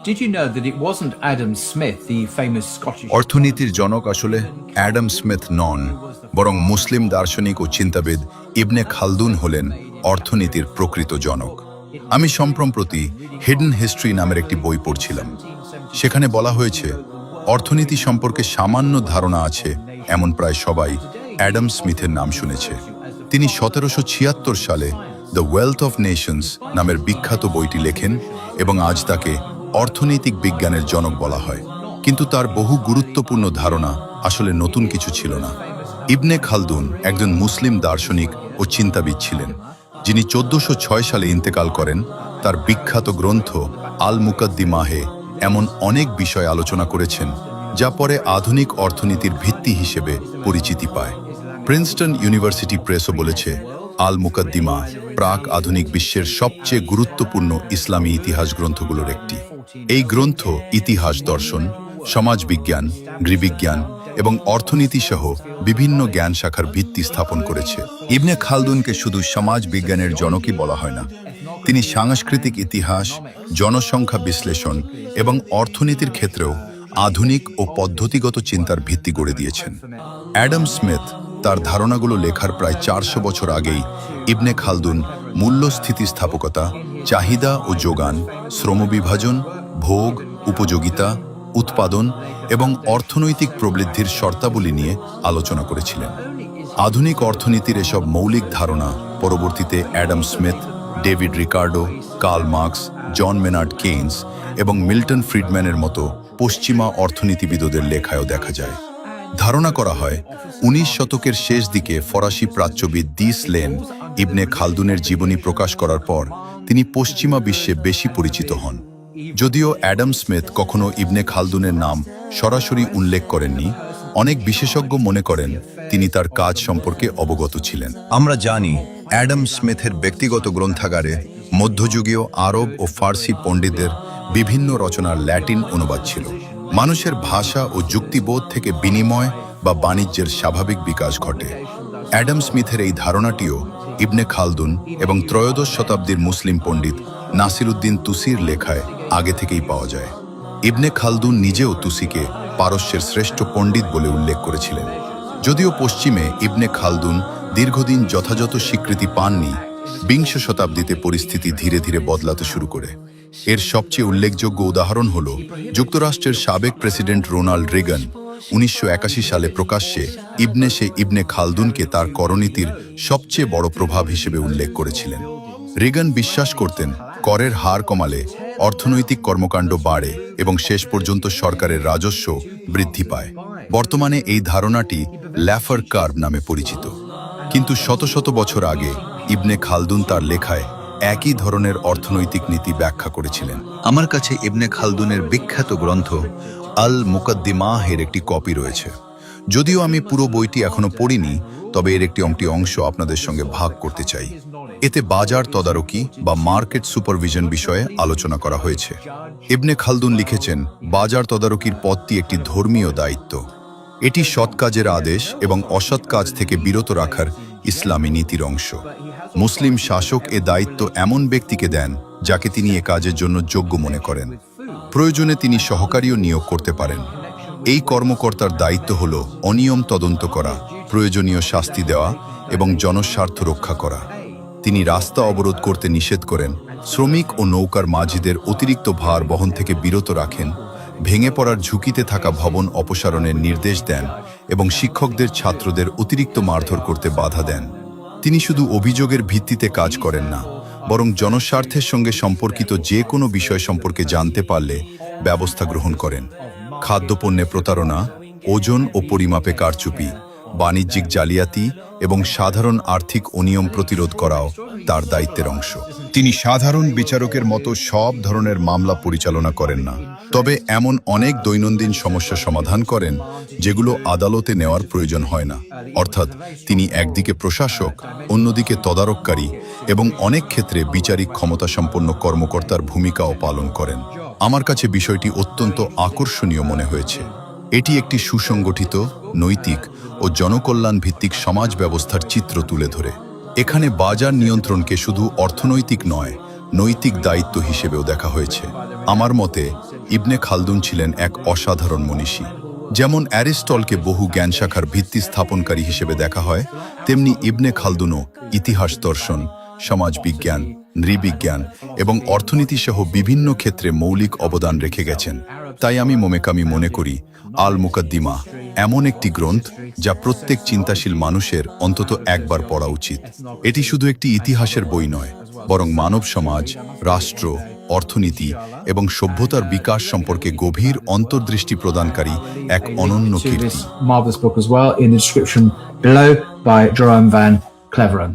Did you know that it wasn't Adam Smith, the famous Scottish... অর্থনীতির জনক আসলে Adam Smith নন, বরং মুসলিম দার্শনিক ও চিন্তাবিদ ইবনে খালদুন হলেন অর্থনীতির প্রকৃত জনক। আমি সম্প্রতি হিডেন হিস্ট্রি নামের একটি বই পড়ছিলাম। সেখানে বলা হয়েছে অর্থনীতি সম্পর্কে সামান্য ধারণা আছে এমন প্রায় সবাই অ্যাডাম স্মিথের নাম শুনেছে। তিনি 1776 সালে দ্য ওয়েলথ অফ নেশনস নামের বিখ্যাত বইটি লেখেন এবং আজ তাকে অর্থনৈতিক বিজ্ঞানের জনক বলা হয়। কিন্তু তার বহু গুরুত্বপূর্ণ ধারণা আসলে নতুন কিছু ছিল না। ইবনে খালদুন একজন মুসলিম দার্শনিক ও চিন্তাবিদ ছিলেন, যিনি 1406 সালে ইন্তেকাল করেন। তার বিখ্যাত গ্রন্থ আল মুকাদ্দিমাহে এমন অনেক বিষয় আলোচনা করেছেন যা পরে আধুনিক অর্থনীতির ভিত্তি হিসেবে পরিচিতি পায়। প্রিন্সটন ইউনিভার্সিটি প্রেসও বলেছে আল মুকাদ্দিমা প্রাক আধুনিক বিশ্বের সবচেয়ে গুরুত্বপূর্ণ ইসলামী ইতিহাস গ্রন্থগুলোর একটি। এই গ্রন্থ ইতিহাস, দর্শন, সমাজবিজ্ঞান, নৃবিজ্ঞান এবং অর্থনীতি সহ বিভিন্ন জ্ঞান শাখার ভিত্তি স্থাপন করেছে। ইবনে খালদুনকে শুধু সমাজ বিজ্ঞানের জনকই বলা হয় না, তিনি সাংস্কৃতিক ইতিহাস, জনসংখ্যা বিশ্লেষণ এবং অর্থনীতির ক্ষেত্রেও আধুনিক ও পদ্ধতিগত চিন্তার ভিত্তি গড়ে দিয়েছেন। অ্যাডাম স্মিথ তার ধারণাগুলো লেখার প্রায় 400 বছর আগেই ইবনে খালদুন মূল্য স্থিতিস্থাপকতা, চাহিদা ও যোগান, শ্রমবিভাজন, ভোগ, উপযোগিতা, উৎপাদন এবং অর্থনৈতিক প্রবৃদ্ধির শর্তাবলী নিয়ে আলোচনা করেছিলেন। আধুনিক অর্থনীতির এসব মৌলিক ধারণা পরবর্তীতে Adam Smith, David Ricardo, Karl Marx, John Maynard Keynes এবং মিল্টন ফ্রিডম্যানের মতো পশ্চিমা অর্থনীতিবিদদের লেখায়ও দেখা যায়। ধারণা করা হয় 19 শতকের শেষ দিকে ফরাসি প্রাচ্যবিদ দিস লেন ইবনে খালদুনের জীবনী প্রকাশ করার পর তিনি পশ্চিমা বিশ্বে বেশি পরিচিত হন। যদিও অ্যাডাম স্মিথ কখনো ইবনে খালদুনের নাম সরাসরি উল্লেখ করেননি, অনেক বিশেষজ্ঞ মনে করেন তিনি তার কাজ সম্পর্কে অবগত ছিলেন। আমরা জানি অ্যাডাম স্মিথের ব্যক্তিগত গ্রন্থাগারে মধ্যযুগীয় আরব ও ফার্সি পণ্ডিতদের বিভিন্ন রচনার ল্যাটিন অনুবাদ ছিল। মানুষের ভাষা ও যুক্তিবোধ থেকে বিনিময় বা বাণিজ্যের স্বাভাবিক বিকাশ ঘটে। অ্যাডাম স্মিথের এই ধারণাটিও ইবনে খালদুন এবং ত্রয়োদশ শতাব্দীর মুসলিম পণ্ডিত নাসিরুদ্দিন তুসির লেখায় আগে থেকেই পাওয়া যায়। ইবনে খালদুন নিজেও তুসিকে পারস্যের শ্রেষ্ঠ পণ্ডিত বলে উল্লেখ করেছিলেন। যদিও পশ্চিমে ইবনে খালদুন দীর্ঘদিন যথাযথ স্বীকৃতি পাননি, বিংশ শতাব্দীতে পরিস্থিতি ধীরে ধীরে বদলাতে শুরু করে। এর সবচেয়ে উল্লেখযোগ্য উদাহরণ হল যুক্তরাষ্ট্রের সাবেক প্রেসিডেন্ট রোনাল্ড রেগান 1981 সালে প্রকাশ্যে ইবনে খালদুনকে তার করনীতির সবচেয়ে বড় প্রভাব হিসেবে উল্লেখ করেছিলেন। রেগান বিশ্বাস করতেন করের হার কমালে অর্থনৈতিক কর্মকাণ্ড বাড়ে এবং শেষ পর্যন্ত সরকারের রাজস্ব বৃদ্ধি পায়। বর্তমানে এই ধারণাটি ল্যাফার কার্ভ নামে পরিচিত, কিন্তু শত শত বছর আগে ইবনে খালদুন তার লেখায় একই ধরনের অর্থনৈতিক নীতি ব্যাখ্যা করেছিলেন। আমার কাছে ইবনে খালদুনের বিখ্যাত গ্রন্থ আল মুকাদ্দিমাহের একটি কপি রয়েছে। যদিও আমি পুরো বইটি এখনো পড়িনি, তবে এর একটি অংশ আপনাদের সঙ্গে ভাগ করতে চাই। এতে বাজার তদারকি বা মার্কেট সুপারভিশন বিষয়ে আলোচনা করা হয়েছে। ইবনে খালদুন লিখেছেন, বাজার তদারকির পথটি একটি ধর্মীয় দায়িত্ব। এটি সৎ কাজের আদেশ এবং অসৎ কাজ থেকে বিরত রাখার ইসলামী নীতির অংশ। মুসলিম শাসক এ দায়িত্ব এমন ব্যক্তিকে দেন যাকে তিনি এ কাজের জন্য যোগ্য মনে করেন। প্রয়োজনে তিনি সহকারীও নিয়োগ করতে পারেন। এই কর্মকর্তার দায়িত্ব হল অনিয়ম তদন্ত করা, প্রয়োজনীয় শাস্তি দেওয়া এবং জনস্বার্থ রক্ষা করা। তিনি রাস্তা অবরোধ করতে নিষেধ করেন, শ্রমিক ও নৌকার মাঝিদের অতিরিক্ত ভার বহন থেকে বিরত রাখেন, ভেঙে পড়ার ঝুঁকিতে থাকা ভবন অপসারণের নির্দেশ দেন এবং শিক্ষকদের ছাত্রদের অতিরিক্ত মারধর করতে বাধা দেন। তিনি শুধু অভিযোগের ভিত্তিতে কাজ করেন না, বরং জনস্বার্থের সঙ্গে সম্পর্কিত যে কোনো বিষয় সম্পর্কে জানতে পারলে ব্যবস্থা গ্রহণ করেন। খাদ্যপণ্যে প্রতারণা, ওজন ও পরিমাপে কারচুপি, বাণিজ্যিক জালিয়াতি এবং সাধারণ আর্থিক অনিয়ম প্রতিরোধ করাও তার দায়িত্বের অংশ। তিনি সাধারণ বিচারকের মতো সব ধরনের মামলা পরিচালনা করেন না, তবে এমন অনেক দৈনন্দিন সমস্যা সমাধান করেন যেগুলো আদালতে নেওয়ার প্রয়োজন হয় না। অর্থাৎ তিনি একদিকে প্রশাসক, অন্যদিকে তদারককারী এবং অনেক ক্ষেত্রে বিচারিক ক্ষমতাসম্পন্ন কর্মকর্তার ভূমিকাও পালন করেন। আমার কাছে বিষয়টি অত্যন্ত আকর্ষণীয় মনে হয়েছে। এটি একটি সুসংগঠিত, নৈতিক ও জনকল্যাণ ভিত্তিক সমাজ ব্যবস্থার চিত্র তুলে ধরে। এখানে বাজার নিয়ন্ত্রণকে শুধু অর্থনৈতিক নয়, নৈতিক দায়িত্ব হিসেবেও দেখা হয়েছে। আমার মতে ইবনে খালদুন ছিলেন এক অসাধারণ মনীষী। যেমন অ্যারিস্টলকে বহু জ্ঞান শাখার ভিত্তি স্থাপনকারী হিসেবে দেখা হয়, তেমনি ইবনে খালদুনও ইতিহাস দর্শন, সমাজবিজ্ঞান, নৃবিজ্ঞান এবং অর্থনীতি সহ বিভিন্ন ক্ষেত্রে মৌলিক অবদান রেখে গেছেন। তাই আমি মনে করি আল মুকদ্দিমা এমন একটি গ্রন্থ যা প্রত্যেক চিন্তাশীল মানুষের অন্তত একবার পড়া উচিত। এটি শুধু একটি ইতিহাসের বই নয়, বরং মানব সমাজ, রাষ্ট্র, অর্থনীতি এবং সভ্যতার বিকাশ সম্পর্কে গভীর অন্তর্দৃষ্টি প্রদানকারী এক অনন্য To Kirti. this marvelous book as well in the description below by Jerome van Cleveren.